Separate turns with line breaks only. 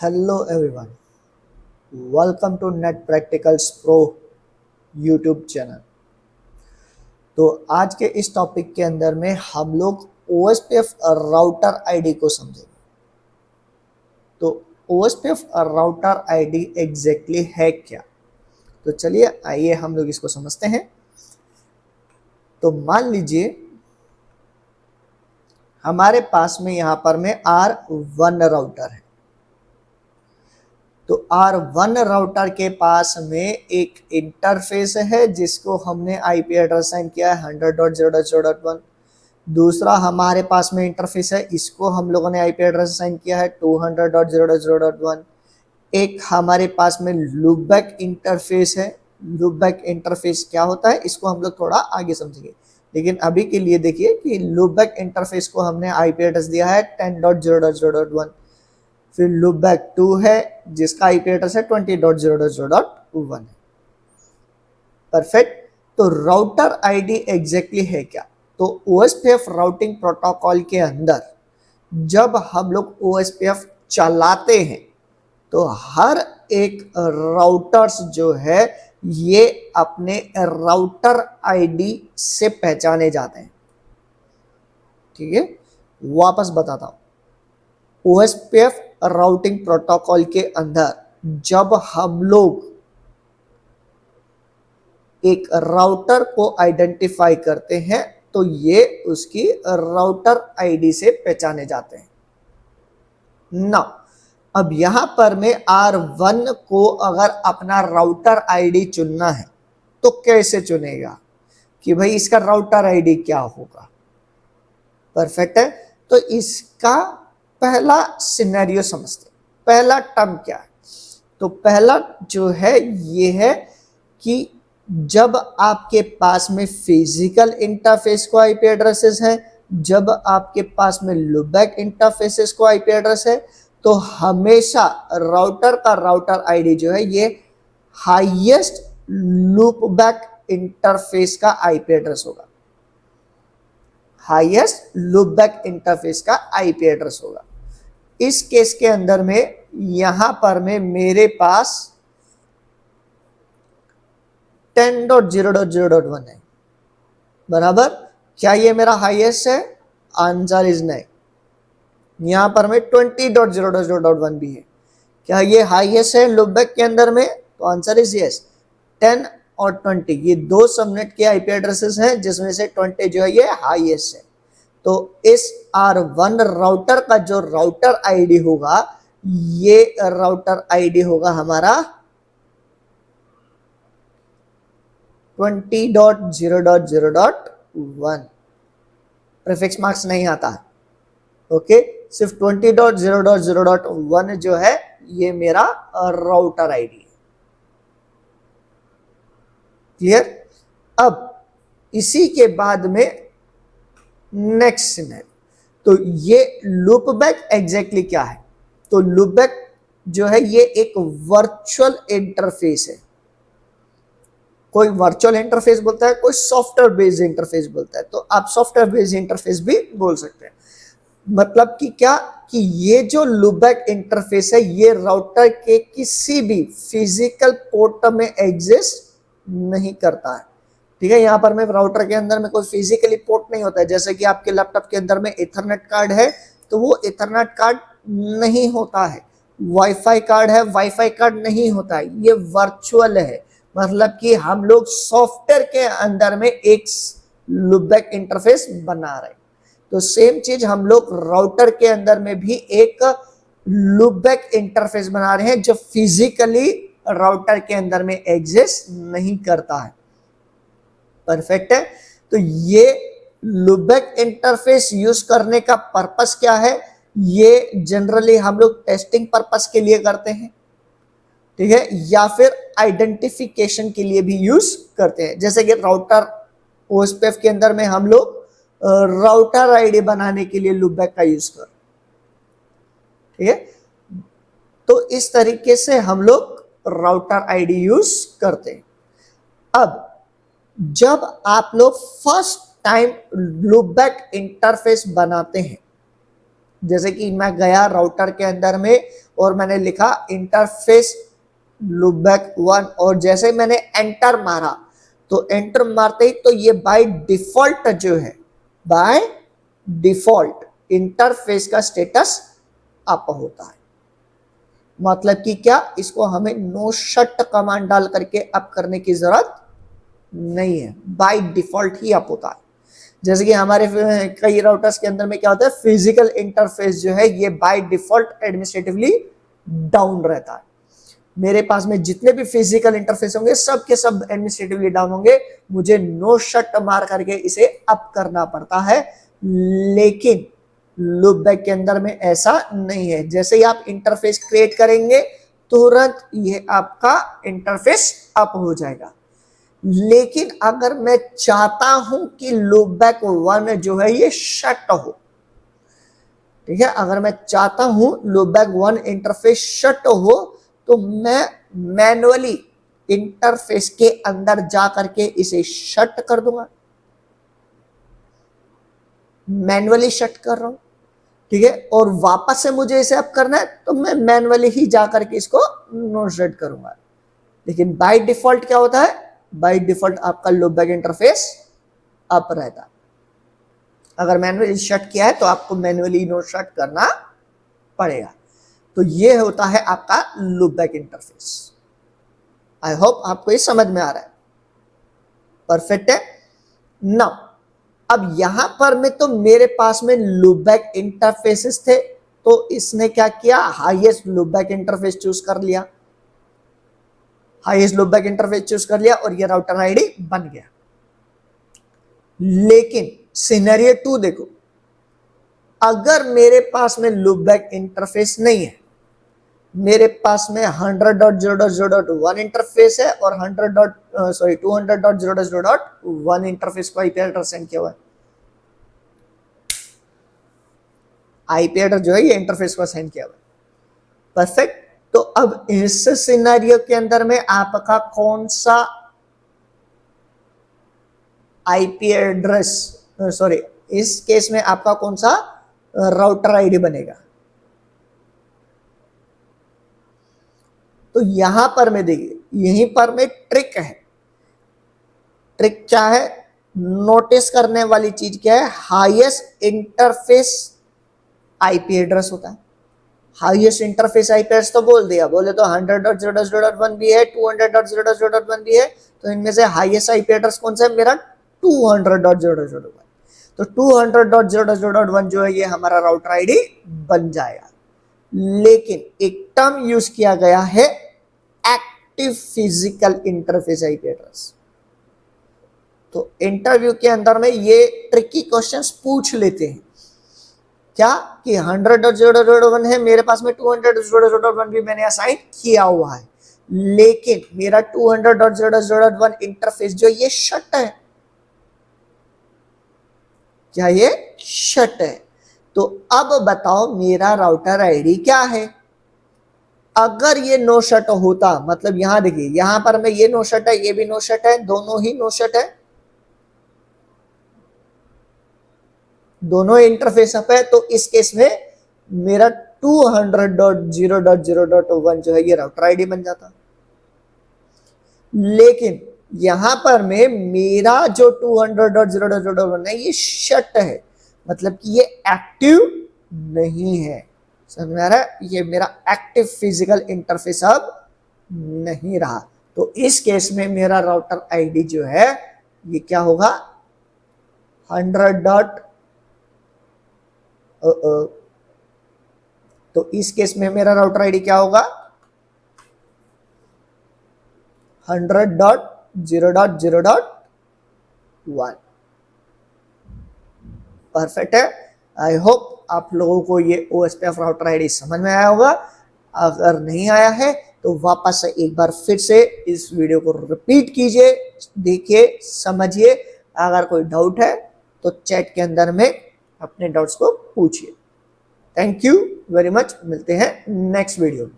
Hello everyone, welcome to net practicals pro YouTube channel. तो आज के इस टॉपिक के अंदर में हम लोग OSPF राउटर आईडी को समझेंगे। तो OSPF राउटर आईडी एग्जैक्टली है क्या? तो चलिए आइए हम लोग इसको समझते हैं। तो मान लीजिए हमारे पास में यहाँ पर में R1 राउटर है। तो R1 राउटर के पास में एक इंटरफेस है जिसको हमने IP एड्रेस असाइन किया है 100.0.0.1। दूसरा हमारे पास में इंटरफेस है, इसको हम लोगों ने IP एड्रेस असाइन किया है 200.0.0.1। एक हमारे पास में लूपबैक इंटरफेस है। लूपबैक इंटरफेस क्या होता है इसको हम लोग थोड़ा आगे समझेंगे, लेकिन अभी के लिए देखिए कि लूपबैक इंटरफेस को हमने IP एड्रेस दिया है 10.0.0.1। फिर लूपबैक 2 है जिसका IP एड्रेस है 20.0.0.1 है। परफेक्ट। तो राउटर आईडी एग्जैक्टली है क्या? तो OSPF राउटिंग प्रोटोकॉल के अंदर जब हम लोग OSPF चलाते हैं तो हर एक राउटर्स जो है ये अपने राउटर आईडी से पहचाने जाते हैं। ठीक है, वापस बताता हूं। OSPF राउटिंग प्रोटोकॉल के अंदर जब हम लोग एक राउटर को आइडेंटिफाई करते हैं तो ये उसकी राउटर आईडी से पहचाने जाते हैं ना। अब यहां पर में R1 को अगर अपना राउटर आईडी चुनना है तो कैसे चुनेगा कि भाई इसका राउटर आईडी क्या होगा? परफेक्ट है। तो इसका पहला सिनेरियो समझते हैं। पहला टर्म क्या है? तो पहला जो है ये है कि जब आपके पास में फिजिकल इंटरफेस को IP एड्रेसेस है, जब आपके पास में लूपबैक इंटरफेसेस को IP एड्रेस है, तो हमेशा राउटर का राउटर आईडी जो है ये हाईएस्ट लूपबैक इंटरफेस का IP एड्रेस होगा। हाईएस्ट लूपबैक इंटरफेस का IP एड्रेस होगा। इस केस के अंदर में यहां पर में मेरे पास 10.0.0.1 है, बराबर। क्या ये मेरा हाईएस्ट है? आंसर इज नहीं। यहां पर में 20.0.0.1 भी है। क्या ये हाईएस्ट है लूपबैक के अंदर में? तो आंसर इज यस। 10 और 20 ये दो सबनेट के IP एड्रेसेस हैं जिसमें से 20 जो है ये हाईएस्ट है। तो इस R1 राउटर का जो राउटर आईडी होगा ये राउटर आईडी होगा हमारा 20.0.0.1। प्रीफिक्स मार्क्स नहीं आता है, ओके। सिर्फ 20.0.0.1 जो है ये मेरा राउटर आईडी है। क्लियर? अब इसी के बाद में नेक्स्ट सिनेरियो। तो ये लूपबैक एग्जैक्टली क्या है? तो लूपबैक जो है ये एक वर्चुअल इंटरफेस है। कोई वर्चुअल इंटरफेस बोलता है, कोई सॉफ्टवेयर बेस्ड इंटरफेस बोलता है। तो आप सॉफ्टवेयर बेस्ड इंटरफेस भी बोल सकते हैं। मतलब कि क्या कि ये जो लूपबैक इंटरफेस है ये राउटर के किसी भी फिजिकल पोर्ट में एग्जिस्ट नहीं करता है। ठीक है, यहां पर में राउटर के अंदर में कोई फिजिकली पोर्ट नहीं होता है। जैसे कि आपके लैपटॉप के अंदर में इथरनेट कार्ड है तो वो इथरनेट कार्ड नहीं होता है। वाईफाई कार्ड है, वाईफाई कार्ड नहीं होता है। ये वर्चुअल है। मतलब कि हम लोग सॉफ्टवेयर के अंदर में एक लूपबैक इंटरफेस बना रहे हैं। तो सेम चीज हम लोग राउटर के अंदर में भी एक लूपबैक इंटरफेस बना रहे हैं जो फिजिकली राउटर के अंदर में एग्जिस्ट नहीं करता है। परफेक्ट है। तो ये लूपबैक इंटरफेस यूज करने का पर्पस क्या है? ये जनरली हम लोग टेस्टिंग पर्पस के लिए करते हैं, ठीक है, या फिर आइडेंटिफिकेशन के लिए भी यूज करते हैं। जैसे कि राउटर OSPF के अंदर में हम लोग राउटर आईडी बनाने के लिए लूपबैक का यूज कर, ठीक है। तो इस तरीके से हम लोग राउटर आईडी यूज करते हैं। अब जब आप लोग फर्स्ट टाइम लूपबैक इंटरफेस बनाते हैं जैसे कि मैं गया राउटर के अंदर में और मैंने लिखा इंटरफेस लूपबैक 1 और जैसे मैंने एंटर मारा तो एंटर मारते ही तो ये बाय डिफॉल्ट जो है, बाय डिफॉल्ट इंटरफेस का स्टेटस अप होता है। मतलब कि क्या, इसको हमें नो शट कमांड डाल करके अप करने की जरूरत नहीं है, बाय डिफॉल्ट ही अप होता है। जैसे कि हमारे कई राउटर्स के अंदर में क्या होता है, फिजिकल इंटरफेस जो है ये बाय डिफॉल्ट एडमिनिस्ट्रेटिवली डाउन रहता है। मेरे पास में जितने भी फिजिकल इंटरफेस होंगे सब के सब एडमिनिस्ट्रेटिवली डाउन होंगे, मुझे नो शट मार करके इसे अप करना पड़ता है। लेकिन लूपबैक के अंदर में ऐसा नहीं है, जैसे ही आप इंटरफेस क्रिएट करेंगे तुरंत ये आपका इंटरफेस अप हो जाएगा। लेकिन अगर मैं चाहता हूं कि लूपबैक 1 जो है ये शट हो, ठीक है, अगर मैं चाहता हूं लूपबैक 1 इंटरफेस शट हो तो मैं मैनुअली इंटरफेस के अंदर जा करके इसे शट कर दूंगा, मैनुअली शट कर रहा हूं, ठीक है। और वापस से मुझे इसे अप करना है तो मैं मैनुअली ही जा करके इसको नो शट करूंगा। लेकिन बाय डिफॉल्ट क्या होता है, बाय डिफॉल्ट आपका लूपबैक इंटरफेस अप रहता है। अगर मैनुअली शट किया है तो आपको मैनुअली नो शट करना पड़ेगा। तो ये होता है आपका लूपबैक इंटरफेस। आई होप आपको ये समझ में आ रहा है, परफेक्ट है ना। अब यहां पर में तो मेरे पास में लूपबैक इंटरफेसेस थे, तो इसने क्या किया, हाईएस्ट लूपबैक इंटरफेस चूज कर लिया, हाईएस्ट लूपबैक इंटरफेस चूज कर लिया और ये राउटर आईडी बन गया। लेकिन सिनेरियो 2 देखो, अगर मेरे पास में लूपबैक इंटरफेस नहीं है, मेरे पास में 100.0.0.1 इंटरफेस है और 200.0.0.1 इंटरफेस को आईपी एड्रेस सेंड किया हुआ है। आईपी एड्रेस जो है ये इंटरफेस को सेंड किया हुआ है, परफेक्ट। तो अब इस सिनेरियो के अंदर में आपका कौन सा आईपी एड्रेस, सॉरी, इस केस में आपका कौन सा राउटर आईडी बनेगा। तो यहां पर में देखिए, यहीं पर में ट्रिक है। ट्रिक क्या है, नोटिस करने वाली चीज क्या है, हाईएस्ट इंटरफेस आईपी एड्रेस होता है। हाईएस्ट इंटरफेस आईपी एड्रेस तो बोल दिया, बोले तो 100.0.0.1 भी है, 200.0.0.1 भी है, तो इनमें से हाईएस्ट आईपी एड्रेस कौन सा है, मेरा 200.0.0.1। तो 200.0.0.1 जो है ये हमारा राउटर आईडी बन जाएगा। लेकिन एक टर्म यूज किया गया है, active physical interface IP address. तो इंटरव्यू के अंदर में ये ट्रिकी क्वेश्चंस पूछ लेते हैं, क्या कि 100.0.0.1 है, मेरे पास में 200.0.0.1 भी मैंने असाइन किया हुआ है, लेकिन मेरा 200.0.0.1 इंटरफेस जो ये शट है, क्या ये शट है। तो अब बताओ मेरा राउटर आईडी क्या है। अगर ये नो शट होता, मतलब यहां देखिए, यहां पर मैं ये नो शट है, ये भी नो शट है, दोनों ही नो शट है, दोनों इंटरफेस अप है, तो इस केस में मेरा 200.0.0.1 जो है ये राउटर आईडी बन जाता। लेकिन यहां पर में मेरा जो 200.0.0.1 है ये शट है, मतलब कि ये एक्टिव नहीं है। समझ में आ रहा है, ये मेरा एक्टिव फिजिकल इंटरफेस अब नहीं रहा। तो इस केस में मेरा राउटर आईडी जो है ये क्या होगा, 100. तो इस केस में मेरा राउटर आईडी क्या होगा, 100.0.0.1। परफेक्ट है। आई होप आप लोगों को ये OSPF राउटर आईडी समझ में आया होगा। अगर नहीं आया है तो वापस से एक बार फिर से इस वीडियो को रिपीट कीजिए, देखिए, समझिए। अगर कोई डाउट है तो चैट के अंदर में अपने डाउट्स को पूछिए। थैंक यू वेरी मच, मिलते हैं नेक्स्ट वीडियो में।